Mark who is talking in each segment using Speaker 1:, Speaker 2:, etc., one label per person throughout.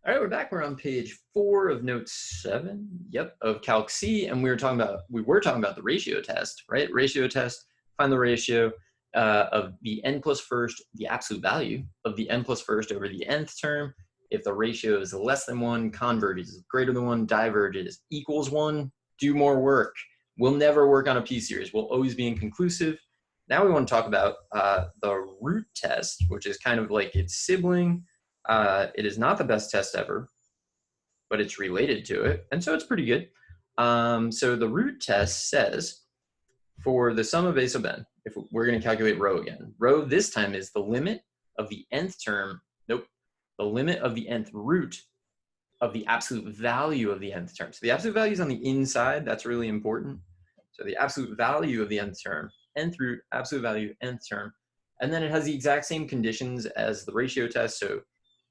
Speaker 1: All right, we're back. We're on page 4 of note 7. Yep, of Calc C, and we were talking about the ratio test, right? Ratio test. Find the ratio of the n plus first, the absolute value of the n plus first over the nth term. If the ratio is less than 1, converges greater than 1, diverges equals 1. Do more work. We'll never work on a p series. We'll always be inconclusive. Now we want to talk about the root test, which is kind of like its sibling. It is not the best test ever, but it's related to it, and so it's pretty good. So the root test says, for the sum of a sub n, if we're going to calculate rho again, rho this time is the limit of the nth term, the limit of the nth root of the absolute value of the nth term. So the absolute value is on the inside, that's really important. So the absolute value of the nth term, nth root, absolute value, nth term, and then it has the exact same conditions as the ratio test, so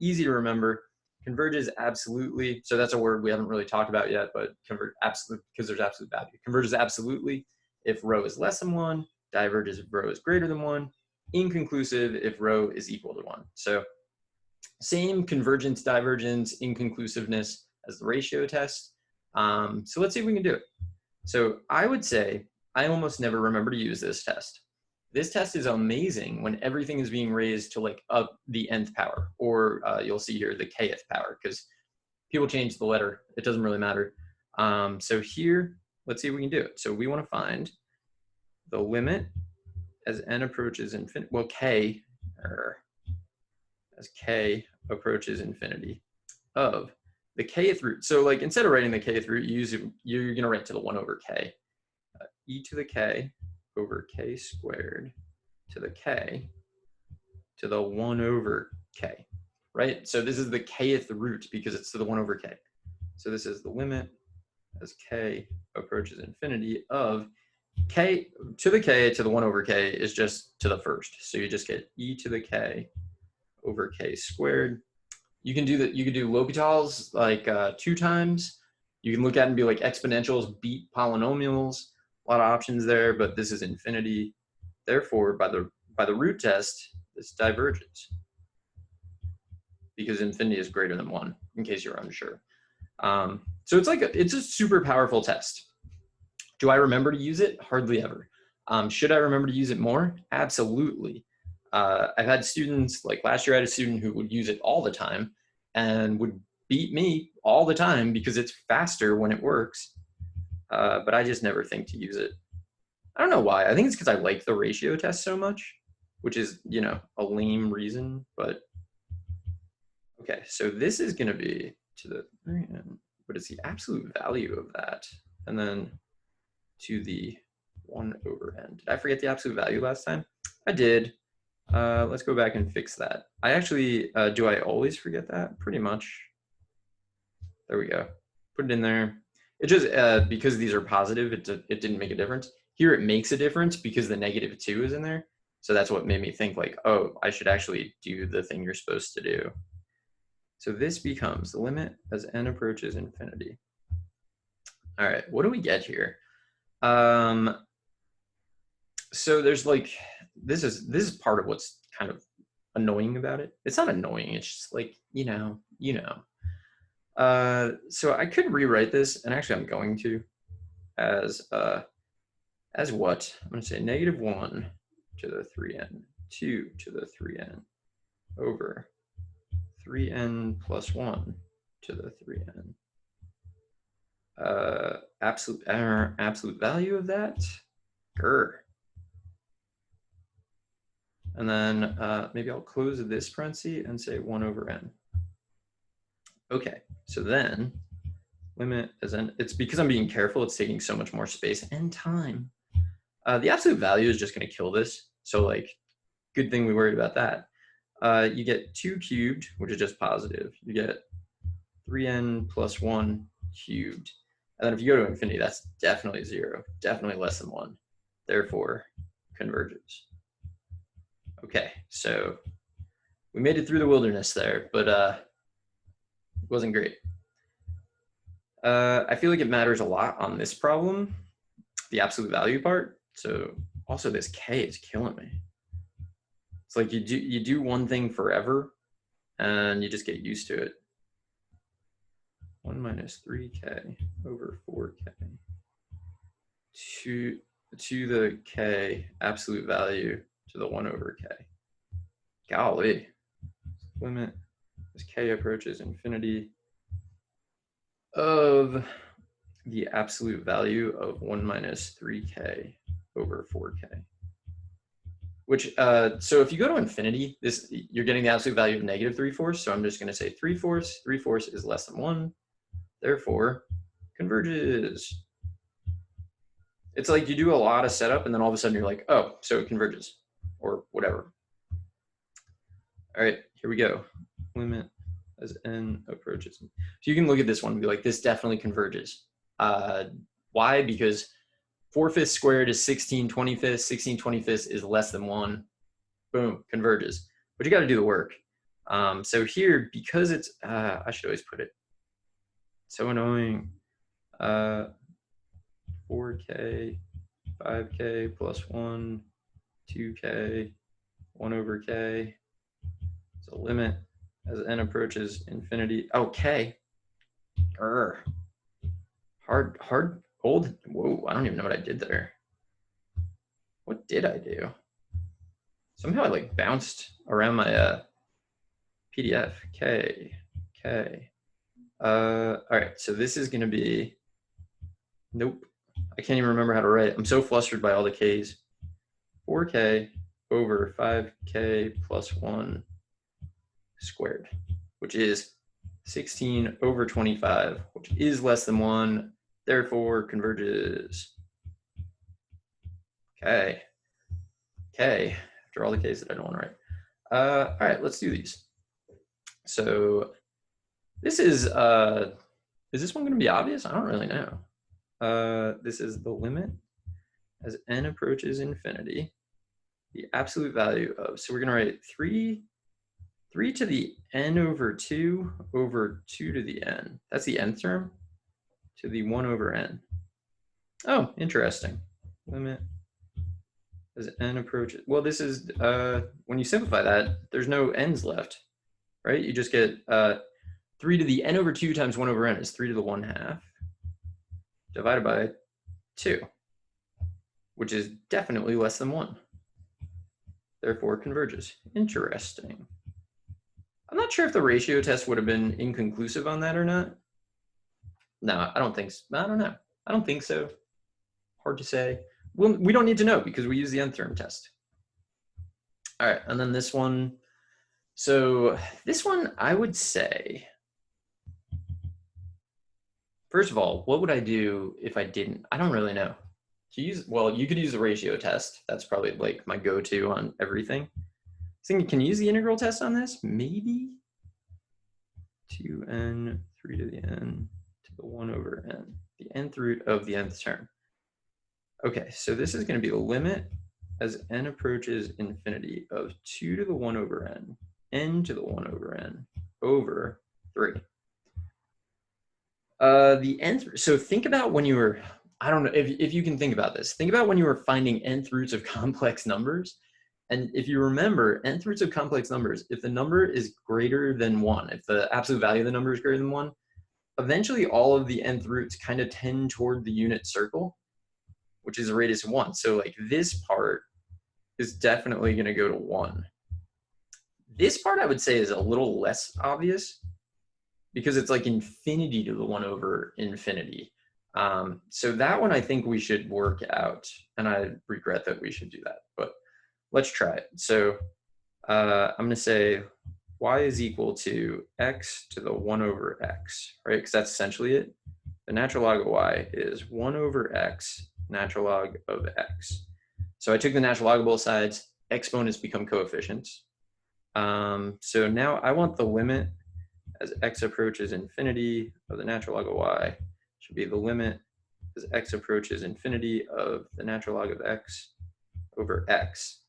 Speaker 1: easy to remember. Converges absolutely, so that's a word we haven't really talked about yet, but convert absolute, because there's absolute value. Converges absolutely if rho is less than 1, diverges if rho is greater than 1, inconclusive if rho is equal to 1. So same convergence, divergence, inconclusiveness as the ratio test. So let's see if we can do it. So I would say I almost never remember to use this test. This test is amazing when everything is being raised to like up the nth power, or you'll see here the kth power, because people change the letter. It doesn't really matter. So here, let's see if we can do it. So we want to find the limit as n approaches infinity. Well, as k approaches infinity of the kth root. So like instead of writing the kth root, you're going to write to the 1 over k. E to the k over k squared to the k to the 1 over k, right? So this is the kth root because it's to the 1 over k. So this is the limit as k approaches infinity of k to the k to the 1 over k is just to the first. So you just get e to the k over k squared. You can do that. You can do L'Hopital's like 2 times. You can look at it and be like exponentials beat polynomials. A lot of options there, but this is infinity. Therefore, by the root test, this diverges because infinity is greater than 1. In case you're unsure, so it's a super powerful test. Do I remember to use it? Hardly ever. Should I remember to use it more? Absolutely. I've had students, like last year I had a student who would use it all the time and would beat me all the time because it's faster when it works. But I just never think to use it. I don't know why. I think it's because I like the ratio test so much, which is, you know, a lame reason, but okay. So this is going to be to the very end, but it's the absolute value of that. And then to the 1 over n. Did I forget the absolute value last time? I did. Let's go back and fix that. I actually, do I always forget that? Pretty much. There we go. Put it in there. It just, because these are positive, it didn't make a difference. Here it makes a difference because the -2 is in there. So that's what made me think like, oh, I should actually do the thing you're supposed to do. So this becomes the limit as n approaches infinity. All right, what do we get here? So there's like, this is part of what's kind of annoying about it. It's not annoying, it's just like, you know. So I could rewrite this, and actually I'm going to, as what? I'm going to say -1 to the 3n, 2 to the 3n, over 3n plus 1 to the 3n. Absolute value of that? Grr. And then maybe I'll close this parenthesis and say 1 over n. Okay, so then limit as n, it's because I'm being careful, it's taking so much more space and time. The absolute value is just going to kill this. So like, good thing we worried about that. You get 2 cubed, which is just positive. You get 3n plus 1 cubed. And then if you go to infinity, that's definitely 0, definitely less than 1. Therefore, converges. Okay, so we made it through the wilderness there, but it wasn't great. I feel like it matters a lot on this problem, the absolute value part. So also this k is killing me. It's like you do one thing forever and you just get used to it. 1 minus 3k over 4k to the k absolute value to the 1 over k. Golly. Limit as k approaches infinity of the absolute value of 1 minus 3k over 4k. Which, so if you go to infinity, you're getting the absolute value of negative 3/4. So I'm just going to say 3/4. 3/4 is less than 1. Therefore, converges. It's like you do a lot of setup, and then all of a sudden you're like, oh, so it converges, or whatever. All right, here we go. Limit as n approaches. So you can look at this one and be like, this definitely converges. Why? Because 4/5 squared is 16/25. 16/25 is less than 1. Boom, converges. But you got to do the work. So here, because it's, I should always put it. So annoying. 4k, 5k plus 1, 2k, 1 over k. So limit as n approaches infinity. Oh, k. Hard, old. Whoa, I don't even know what I did there. What did I do? Somehow I like bounced around my PDF. K. All right, so this is gonna be, nope. I can't even remember how to write. I'm so flustered by all the K's. 4k over 5k plus 1 squared, which is 16 over 25, which is less than 1, therefore converges. Okay. After all the K's that I don't want to write. All right, let's do these. So this is this one going to be obvious? I don't really know. This is the limit as n approaches infinity, the absolute value of, so we're going to write 3 to the n over 2 over 2 to the n. That's the nth term to the 1 over n. Oh, interesting. Limit as n approaches. Well, this is, when you simplify that, there's no n's left, right? You just get 3 to the n over 2 times 1 over n is 3 to the 1/2 divided by 2, which is definitely less than 1. Therefore converges. Interesting. I'm not sure if the ratio test would have been inconclusive on that or not. No, I don't think so. I don't know. I don't think so. Hard to say. Well, we don't need to know because we use the nth term test. All right, and then this one. So this one, I would say, first of all, what would I do if I didn't? I don't really know. Well, you could use the ratio test. That's probably like my go-to on everything. Thinking, can you use the integral test on this? Maybe. 2n, 3 to the n to the 1 over n, the nth root of the nth term. Okay, so this is going to be the limit as n approaches infinity of 2 to the 1 over n to the 1 over n over 3. The nth, so think about when you were, I don't know if you can think about this. Think about when you were finding nth roots of complex numbers. And if you remember, nth roots of complex numbers, if the number is greater than 1, if the absolute value of the number is greater than 1, eventually all of the nth roots kind of tend toward the unit circle, which is a radius of 1. So like this part is definitely going to go to 1. This part I would say is a little less obvious because it's like infinity to the 1 over infinity. So that one I think we should work out, and I regret that we should do that, but let's try it. So I'm going to say y is equal to x to the 1 over x, right? Because that's essentially it. The natural log of y is 1 over x, natural log of x. So I took the natural log of both sides. Exponents become coefficients. So now I want the limit as x approaches infinity of the natural log of y should be the limit as x approaches infinity of the natural log of x over x.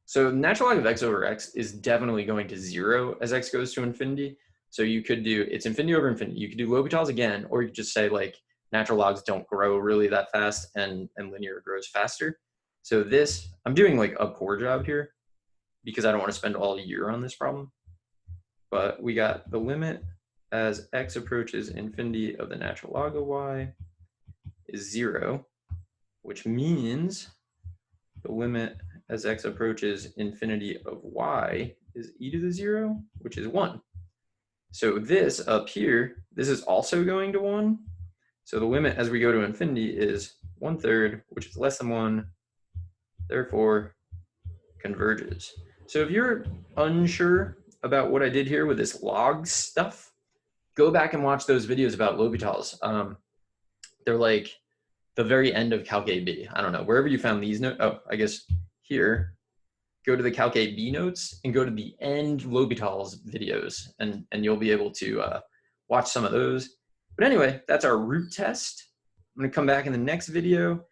Speaker 1: So natural log of x over x is definitely going to 0 as x goes to infinity. So you could do, it's infinity over infinity. You could do L'Hopital's again, or you could just say like natural logs don't grow really that fast and linear grows faster. So this, I'm doing like a poor job here because I don't want to spend all year on this problem. But we got the limit as x approaches infinity of the natural log of y is 0, which means the limit as x approaches infinity of y is e to the 0, which is 1. So this up here, this is also going to 1. So the limit as we go to infinity is 1/3, which is less than 1, therefore converges. So if you're unsure about what I did here with this log stuff, go back and watch those videos about L'Hopital's. They're like the very end of Calc AB. I don't know, wherever you found these notes. Oh, I guess here, go to the Calc AB notes and go to the end L'Hopital's videos, and you'll be able to watch some of those. But anyway, that's our root test. I'm gonna come back in the next video.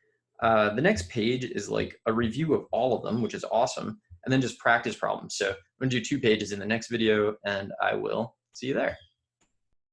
Speaker 1: The next page is like a review of all of them, which is awesome, and then just practice problems. So I'm gonna do 2 pages in the next video, and I will see you there.